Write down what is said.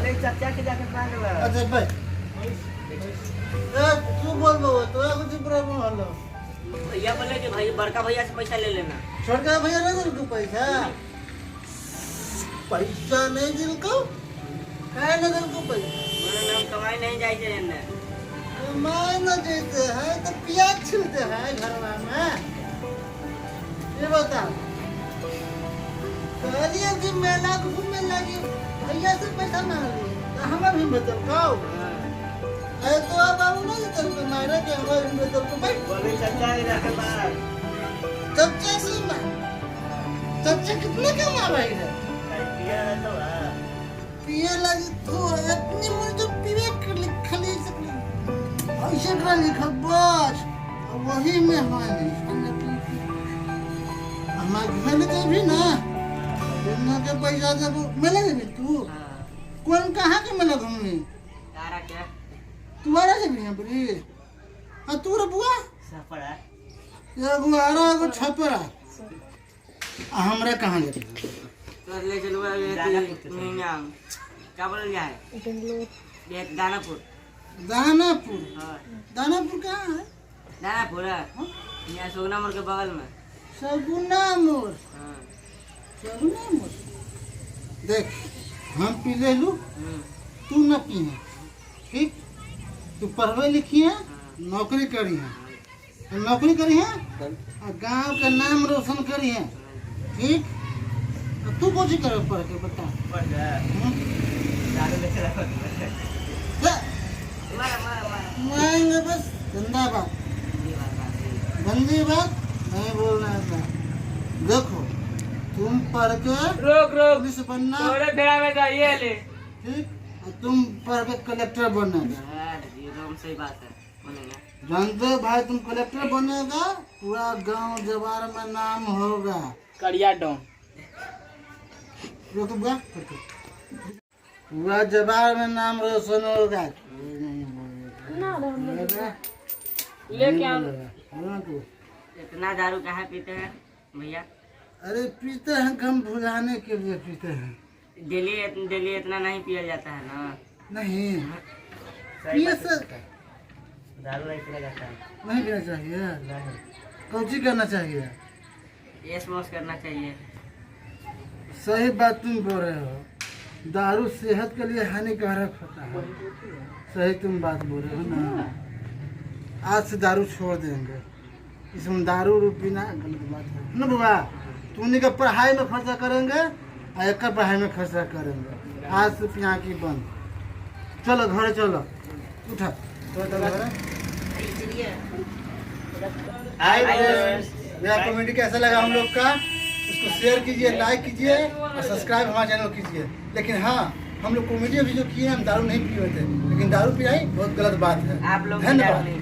बोले चाचा के जाके मांग ला। अच्छा भाई तू बोल दो तो कुछ प्रॉब्लम हलो भैया बोले कि भाई बड़का भैया से पैसा ले लेना। छोटका भैया ना दिल को पैसा पैसा नहीं दिल को है ना दिल को पैसा बोले हम कमाई नहीं जाए थे ने कमाई ना देते हैं तो प्याज छूते हैं घर में ये बता कहलिए कि मेला घूमने लगी भैया से पैसा मांग ली तो हमें भी बतल खाओ अरे तो अब हम नहीं तेरे को मारे कि हमारे में तेरे को बैठ बोले चाचा के जाके मांग। चच्चा से मार चच्चा कितने कमा रही है पिया है तो हां पिए लगी तो इतनी मुझे पिए खाली ऐसे का लिखा बस वही में है हमारे घर में भी ना दुनिया के पैसा जब मिले भी तू कौन कहाँ के मिला घूमने तारा क्या तुम्हारा से भी है बड़ी और तू रे बुआ सफड़ा ये गुआरा को छपरा हमरा कहाँ ले तो ले चलो ये क्या बोल जाए ये दानापुर दानापुर हां दानापुर कहाँ है दानापुर यहाँ सोगना मोड़ के बगल में। सगुना मोड़ हाँ सगुना मोड़ देख हम पी ले लू तू न पी ठीक तू पढ़वे लिखी है नौकरी करी है नौकरी करी है और गांव का नाम रोशन करी है ठीक और तू कौन सी करे पढ़ के बता पढ़ जा दारू लेके रखो मारेंगे बस गंदा बात गंदी बात नहीं बोलना था देखो तुम पढ़ के रोक पुलिस बनना थोड़े फेरा में जाइए ले। ठीक और तुम पढ़ के कलेक्टर बनना एकदम सही बात है बोलेंगे जानते हो भाई तुम कलेक्टर बनेगा पूरा गांव जवार में नाम होगा कड़िया डॉन रुक गया पूरा जवार में नाम रोशन होगा ले क्या इतना दारू कहाँ पीते हैं भैया अरे पीते हैं गम भुलाने के लिए पीते हैं डेली इतना नहीं पिया जाता है ना। नहीं सही पिए बात से है। दारू नहीं पिया जाता है नहीं पीना चाहिए नहीं कौची करना चाहिए ये स्मोक करना चाहिए। सही बात तुम बोल रहे हो दारू सेहत के लिए हानिकारक होता है सही तुम बात बोल रहे हो ना आज से दारू छोड़ देंगे इसमें दारू पीना गलत बात है ना बुआ तुमने का पढ़ाई में खर्चा करेंगे और एक का पढ़ाई में खर्चा करेंगे आज से यहाँ की बंद चलो घर चलो उठा हाय फ्रेंड्स मेरा कमेंट कैसा लगा हम लोग का उसको शेयर कीजिए लाइक कीजिए और सब्सक्राइब हमारे चैनल कीजिए लेकिन हाँ हम लोग कॉमेडी अभी जो किए हम दारू नहीं पिए थे लेकिन दारू पिलाई बहुत गलत बात है आप लोग भी दारू नहीं